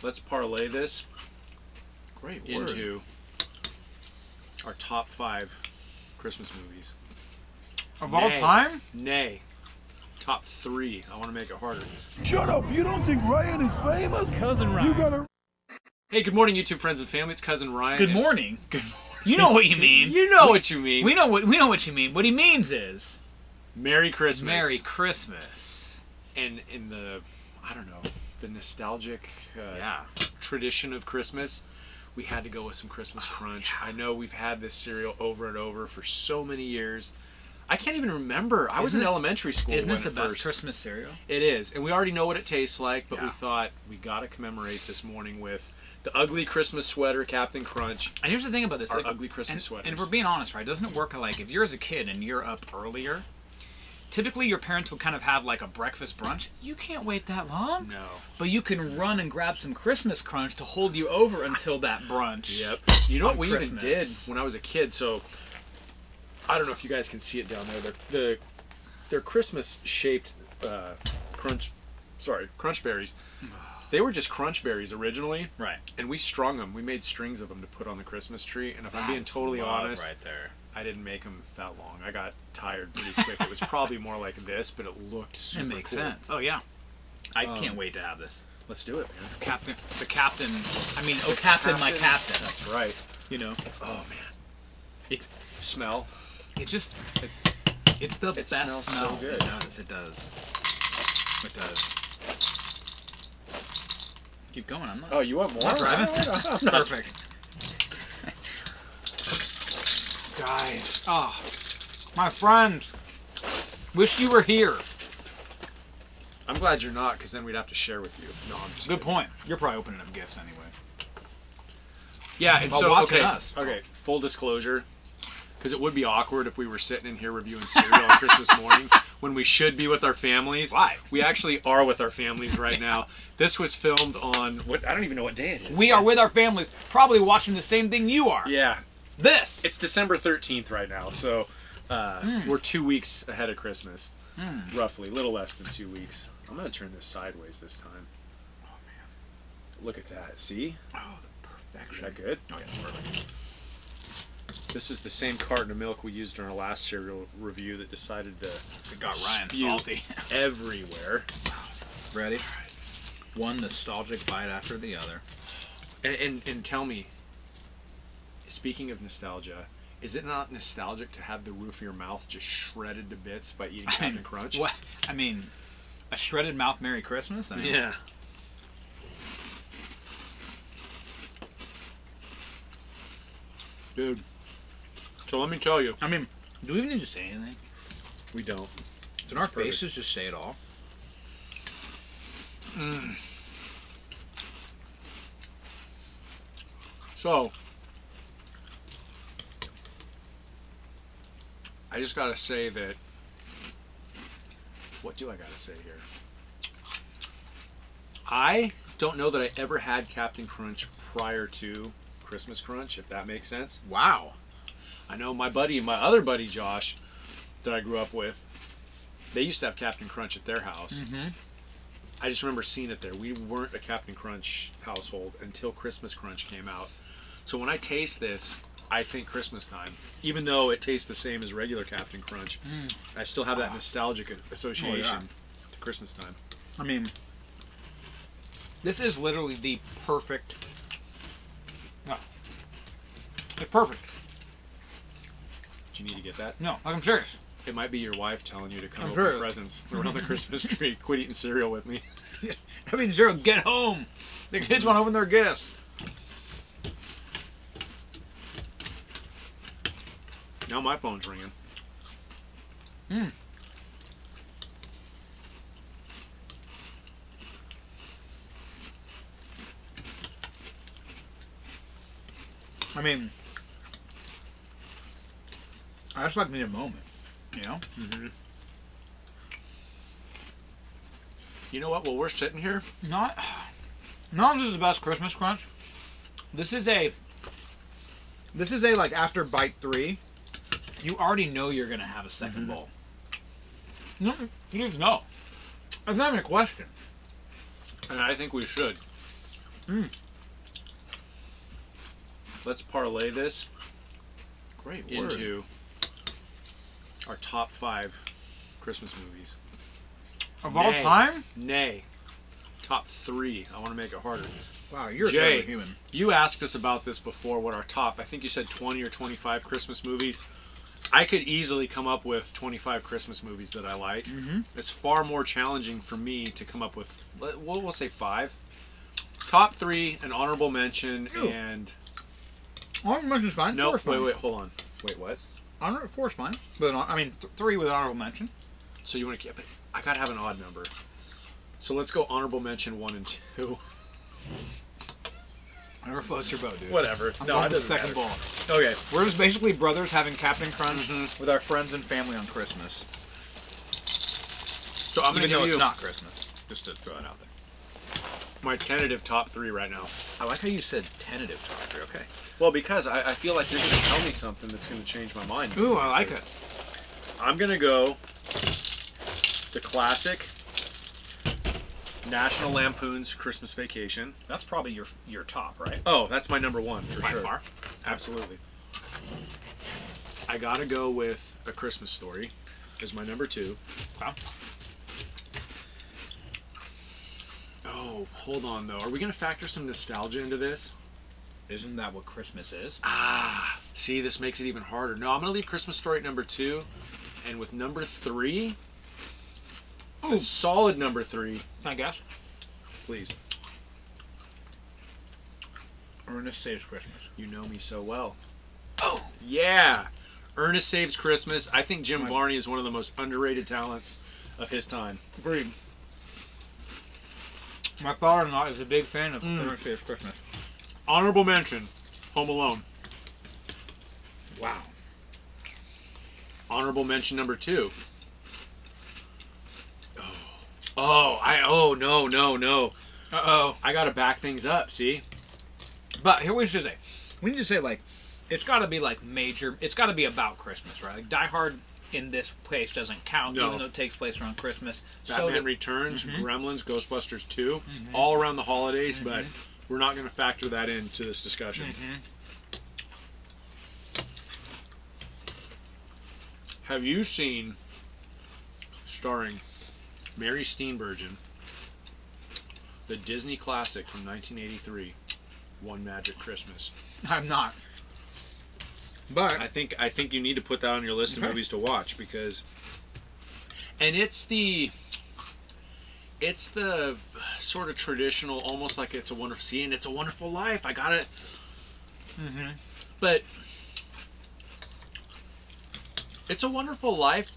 let's parlay this Great into our top 5 Christmas movies. Of all time? Nay. Top 3. I want to make it harder. Shut up! You don't think Ryan is famous? Cousin Ryan. You gotta... Hey, good morning, YouTube friends and family. It's Cousin Ryan. Good morning. Good morning. You know what you mean. You know what you mean. We know what you mean. What he means is Merry Christmas. Merry Christmas. And in the, I don't know, the nostalgic Yeah. tradition of Christmas, we had to go with some Christmas Crunch. Yeah. I know we've had this cereal over and over for so many years. I can't even remember. I was in elementary school. Isn't when this the it best first. Christmas cereal? It is. And we already know what it tastes like, but Yeah. we thought we got to commemorate this morning with the ugly Christmas sweater, Captain Crunch. And here's the thing about this. Our ugly Christmas sweaters. And if we're being honest, right, doesn't it work like if you're as a kid and you're up earlier, typically your parents would kind of have like a breakfast brunch. You can't wait that long. No. But you can run and grab some Christmas Crunch to hold you over until that brunch. Yep. You know what we Christmas. even did when I was a kid? So, I don't know if you guys can see it down there. They're Christmas-shaped crunch berries. They were just crunch berries originally. Right. And we strung them. We made strings of them to put on the Christmas tree. And if I'm being totally honest, right there. I didn't make them that long. I got tired pretty quick. It was probably more like this, but it looked super It makes cool. sense. Oh yeah. I can't wait to have this. Let's do it, man. Captain, oh Captain, my Captain. That's right. You know. Oh man. It's smell. It's just, it's the best smells smell. so good. It does. It does. Keep going. I'm not. Oh, you want more? Not driving. Perfect. Guys, my friends, wish you were here. I'm glad you're not, because then we'd have to share with you. No, I'm just Good kidding. point. You're probably opening up gifts anyway. Yeah, and While so watching okay, us. okay. Full disclosure, because it would be awkward if we were sitting in here reviewing cereal on Christmas morning when we should be with our families. Why? We actually are with our families right now. This was filmed on what? I don't even know what day it is. We are with our families, probably watching the same thing you are. Yeah, This. it's December 13th right now, so we're 2 weeks ahead of Christmas, roughly, a little less than 2 weeks. I'm gonna turn this sideways this time. Oh man. Look at that. See? Oh, the perfection. Is that good? Oh yeah, perfect. This is the same carton of milk we used in our last cereal review that decided to It got Ryan spew salty. everywhere. Ready? One nostalgic bite after the other. And tell me, speaking of nostalgia, is it not nostalgic to have the roof of your mouth just shredded to bits by eating Captain Crunch? What? I mean, a shredded mouth Merry Christmas? I mean, Yeah. Dude. So let me tell you. I mean, do we even need to say anything? We don't. Can our perfect. faces just say it all? So, I just gotta say that. What do I gotta say here? I don't know that I ever had Captain Crunch prior to Christmas Crunch, if that makes sense. Wow. I know my other buddy Josh, that I grew up with, they used to have Captain Crunch at their house. Mm-hmm. I just remember seeing it there. We weren't a Captain Crunch household until Christmas Crunch came out. So when I taste this, I think Christmas time. Even though it tastes the same as regular Captain Crunch, I still have that nostalgic association to Christmas time. I mean, this is literally the perfect. No. It's perfect. Do you need to get that? No, like I'm serious. It might be your wife telling you to come I'm open sure. presents around the Christmas tree. Quit eating cereal with me. I mean, Gerald, get home. The kids want to open their gifts. Now my phone's ringing. I mean, I just like need a moment, you know? Mm-hmm. You know what? While we're sitting here, Not this is the best Christmas Crunch. This is a like after bite 3, you already know you're gonna have a second bowl. No, you just know. It's not even a question. and I think we should. Let's parlay this Great word. into our top 5 Christmas movies. Of all time? Nay. Top 3. I want to make it harder. Wow, you're Jay, a terrible human. You asked us about this before, what our top, I think you said 20 or 25 Christmas movies. I could easily come up with 25 Christmas movies that I like. Mm-hmm. It's far more challenging for me to come up with, we'll say 5. Top 3, an honorable mention, Ew. and... Honorable mention's fine. No, Four's fine. wait, hold on. Wait, what? Four's fine. But I mean, 3 with an honorable mention. So you want to keep it? I gotta have an odd number. So let's go honorable mention 1 and 2. Whatever floats your boat, dude. Whatever. I'm No, going it with the doesn't second matter. ball. Okay. We're just basically brothers having Captain Crunch with our friends and family on Christmas. So I'm Even gonna though give you it's not Christmas. Just to throw it out there. my tentative top 3 right now. I like how you said tentative top 3. Okay. Well, because I feel like you're gonna tell me something that's gonna change my mind. Ooh, I like it. I'm gonna go the classic National Lampoon's Christmas Vacation. That's probably your top, right? Oh, that's my number 1 for By sure. far. Absolutely. I gotta go with A Christmas Story as my number 2. Wow. Oh, hold on though. Are we gonna factor some nostalgia into this? Isn't that what Christmas is? Ah, see, this makes it even harder. No, I'm gonna leave Christmas Story at number 2, and with number 3, a solid number 3, Can I guess? please. Ernest Saves Christmas. You know me so well. Oh, yeah. Ernest Saves Christmas. I think Jim Varney is one of the most underrated talents of his time. Agreed. My father-in-law is a big fan of Ernest Saves Christmas. Honorable mention, Home Alone. Wow. Honorable mention number 2. No. Uh-oh. I gotta back things up, see? But here we should say, we need to say, like, it's got to be, like, major, it's got to be about Christmas, right? Like, Die Hard in this place doesn't count, No. even though it takes place around Christmas. Batman Returns, Gremlins, Ghostbusters 2, all around the holidays, but we're not going to factor that into this discussion. Have you seen, starring Mary Steenburgen, the Disney classic from 1983, One Magic Christmas? I'm not. But I think you need to put that on your list of movies to watch, because, and it's the sort of traditional, almost like It's a Wonderful Life. I got it. But It's a Wonderful Life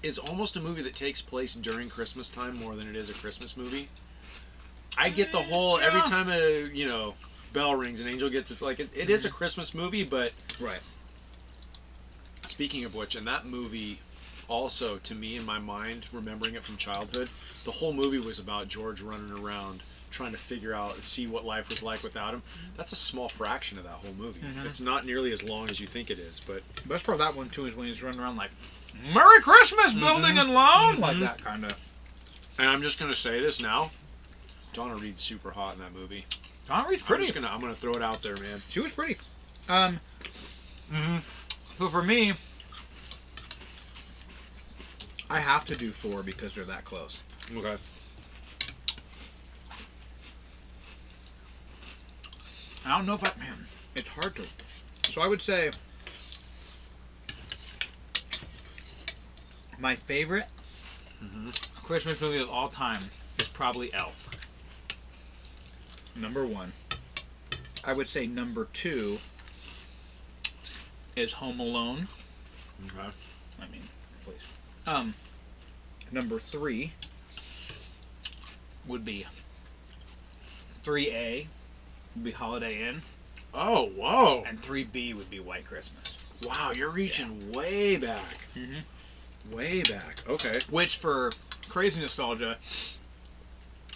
is almost a movie that takes place during Christmas time more than it is a Christmas movie. I get the whole, every time a bell rings, an angel gets, it's like it is a Christmas movie, but right. Speaking of which, and that movie also, to me in my mind, remembering it from childhood, the whole movie was about George running around trying to figure out, see what life was like without him. That's a small fraction of that whole movie. It's not nearly as long as you think it is, but The best part of that one, too, is when he's running around like, Merry Christmas, building and loan! Like that kind of. and I'm just going to say this now, Donna Reed's super hot in that movie. Donna Reed's pretty. I'm gonna throw it out there, man. She was pretty. So for me, I have to do 4 because they're that close. Okay. I don't know if it's hard to. So I would say my favorite Christmas movie of all time is probably Elf. Number 1. I would say number 2 is Home Alone. Okay. I mean, please. Number 3 would be 3A would be Holiday Inn, Oh, whoa. and 3B would be White Christmas. Wow, you're reaching way back. Way back. Okay. Which, for crazy nostalgia,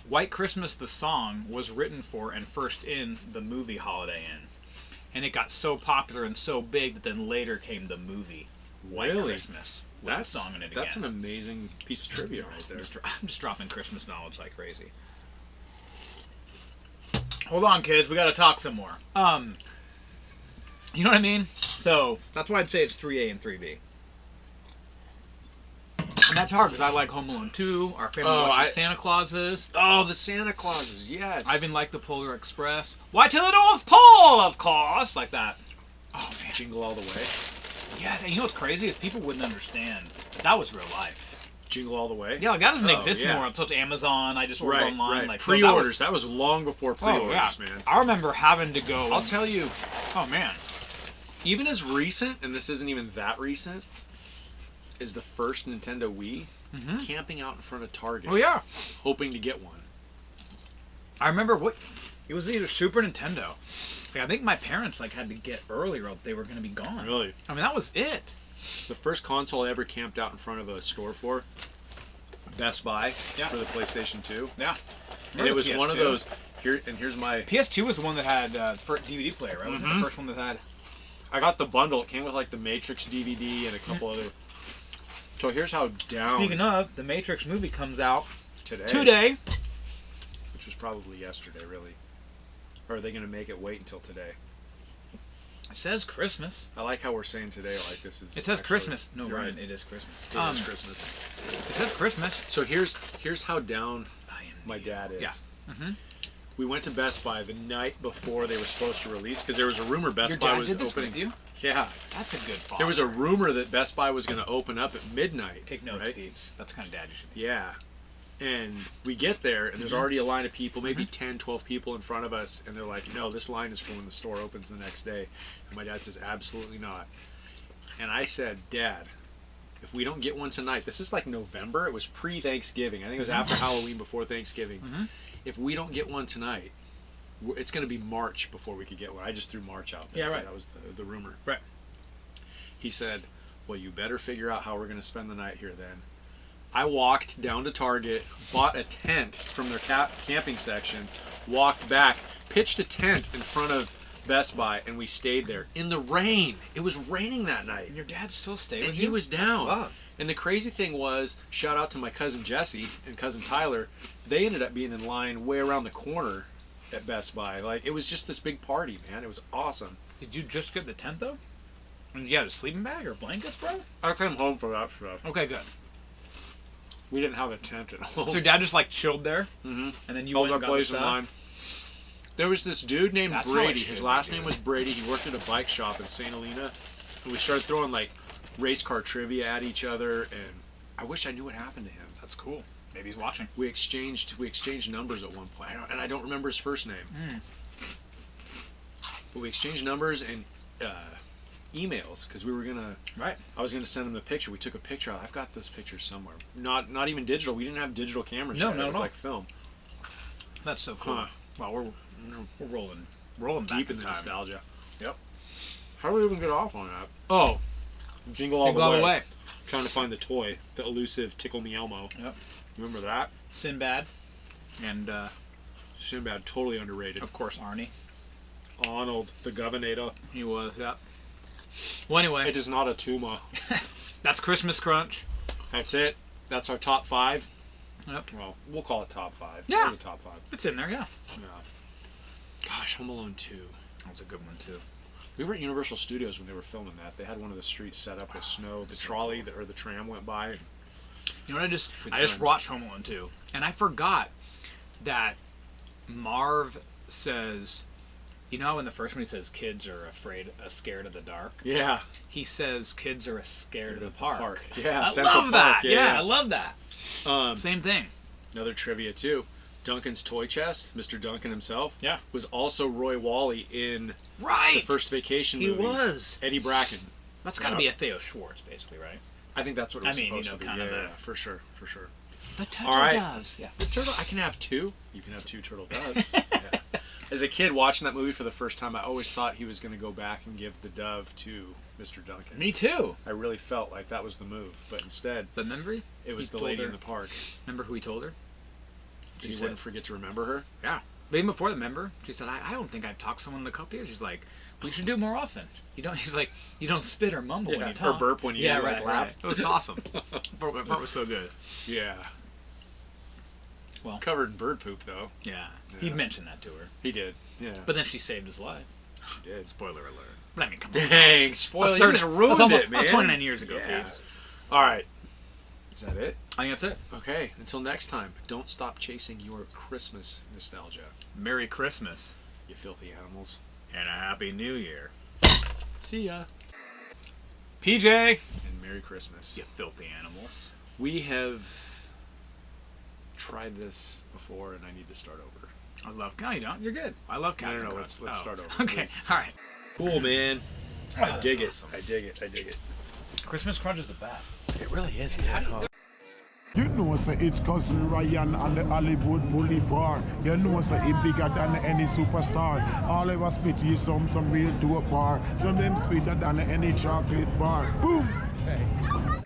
White Christmas, the song, was written for and first in the movie Holiday Inn. And it got so popular and so big that then later came the movie White Really? Christmas. With the song in it That's again. an amazing piece of trivia right there. I'm just dropping Christmas knowledge like crazy. Hold on, kids. We gotta talk some more. You know what I mean? So that's why I'd say it's 3A and 3B. And that's hard because I like Home Alone 2. Our family watches Santa Clauses. Oh, the Santa Clauses, yes. I even like the Polar Express. Why to the North Pole, of course, like that. Oh man, Jingle All the Way. yeah. You know what's crazy is people wouldn't understand that was real life. Jingle All the Way. Yeah, like that doesn't exist yeah. anymore. It's such Amazon. I just order online. Right. Like Pre-orders. That was long before pre-orders, yeah. man. I remember having to go. I'll tell you, Oh man. even as recent, and this isn't even that recent, is the first Nintendo Wii camping out in front of Target, Oh yeah. hoping to get one. I remember it was either Super Nintendo. Like, I think my parents had to get earlier or they were going to be gone. Really? I mean, that was it. The first console I ever camped out in front of a store for, Best Buy, for the PlayStation 2. Yeah. And it was one of those. Here's my. PS2 was the one that had first DVD player, right? Was it the first one that had? I got the bundle. It came with the Matrix DVD and a couple other. So here's how down. Speaking of, the Matrix movie comes out today, which was probably yesterday, really. Or are they going to make it wait until today? It says Christmas. I like how we're saying today, like this is. It says actually, Christmas. No, you're right. It is Christmas. It is Christmas. It says Christmas. So here's how down my dad is. Yeah. Mm-hmm. We went to Best Buy the night before they were supposed to release because there was a rumor Best Buy was did this opening. with you? Yeah. That's a good father. There was a rumor that Best Buy was going to open up at midnight. Take notes, right? peeps. That's the kind of dad you should be. Yeah. And we get there, and there's already a line of people, maybe 10, 12 people in front of us, and they're like, no, this line is for when the store opens the next day. And my dad says, absolutely not. And I said, Dad, if we don't get one tonight, this is like November, it was pre-Thanksgiving. I think it was after Halloween, before Thanksgiving. If we don't get one tonight, it's going to be March before we could get one. I just threw March out there. Yeah, right. That was the rumor. Right. He said, well, you better figure out how we're going to spend the night here then. I walked down to Target, bought a tent from their camping section, walked back, pitched a tent in front of Best Buy, and we stayed there in the rain. It was raining that night. And your dad still stayed And with he you? was down. That's love. And the crazy thing was, shout out to my cousin Jesse and cousin Tyler, they ended up being in line way around the corner at Best Buy. Like, it was just this big party, man. It was awesome. Did you just get the tent, though? And you had a sleeping bag or blankets, bro? I came home for that stuff. Okay, good. We didn't have a tent at home. So your dad just chilled there, and then you held went our and got the place in stuff? line. There was this dude named That's how it Brady. should His be, last dude. name was Brady. He worked at a bike shop in St. Helena. And we started throwing race car trivia at each other, and I wish I knew what happened to him. That's cool. Maybe he's watching. We exchanged I don't remember his first name. But we exchanged numbers and emails because we were gonna. Right. I was gonna send him a picture. We took a picture. I've got those pictures somewhere. Not even digital. We didn't have digital cameras. No, yet. no, It was no. like film. That's so cool. Huh. Wow, we're rolling back Deep in the time. nostalgia. Yep. How do we even get off on that? Oh, Jingle All Jingle the All Way. the Way. Trying to find the toy, the elusive Tickle Me Elmo. Yep. Remember that? Sinbad, and Sinbad, totally underrated. of course Arnie. Arnold, the Governor. He was. Yep. Well, anyway, It is not a Tuma. that's Christmas Crunch. That's it. That's our top 5. Yep. Well, we'll call it top 5. Yeah. That was a top 5. It's in there, yeah. Yeah. Gosh, Home Alone 2. That was a good one too. We were at Universal Studios when they were filming that. They had one of the streets set up with snow. The trolley or the tram went by. You know what I just Good just times. watched Home Alone 2, and I forgot that Marv says, you know how in the first one he says kids are scared of the dark? Yeah. He says kids are scared of the park. Yeah. I Central love that. Park. Yeah, I love that. Um, Same thing. Another trivia too. Duncan's toy chest, Mr. Duncan himself, Yeah. was also Roy Wally in Right. the first Vacation He movie. was. Eddie Bracken. That's got to be a Theo Schwartz, basically, right? I think that's what it was I mean, supposed to be. kind of Yeah, a- yeah, for sure, for sure. The turtle All right. doves. Yeah. The turtle. I can have 2. You can have 2 turtle doves. Yeah. As a kid watching that movie for the first time, I always thought he was going to go back and give the dove to Mr. Duncan. Me too. I really felt like that was the move, but instead, But remember, it was he the told lady her- in the park. remember who he told her? She said- wouldn't forget to remember her. Yeah. But even before the member, she said, I don't think I've talked to someone in a couple years. She's like, we should do more often. You don't. He's like, you don't spit or mumble when you or talk. burp when you yeah, like, right, laugh. right. It was awesome. That part was so good. Yeah. Well, Covered in bird poop, though. yeah. He mentioned that to her. He did. Yeah. But then she saved his life. she did. Spoiler alert. But I mean, come on. Dang, spoiler. You just ruined it, man. That's 29 years ago, Yeah. Pete. All right. Is that it? I think that's it. Okay. Until next time, don't stop chasing your Christmas nostalgia. Merry Christmas. You filthy animals. And a Happy New Year. See ya. PJ. And Merry Christmas. You filthy animals. We have tried this before, and I need to start over. I love... No, you don't. You're good. I love Captain No, Crunch. let's start over. Okay. Please. All right. Cool, man. I dig it. awesome. I dig it. I dig it. Christmas Crunch is the best. It really is good. You know, say it's cousin Ryan on the Hollywood Boulevard. You know, say he bigger than any superstar. All of us spit you some real dope bar. Some them sweeter than any chocolate bar. Boom! Hey.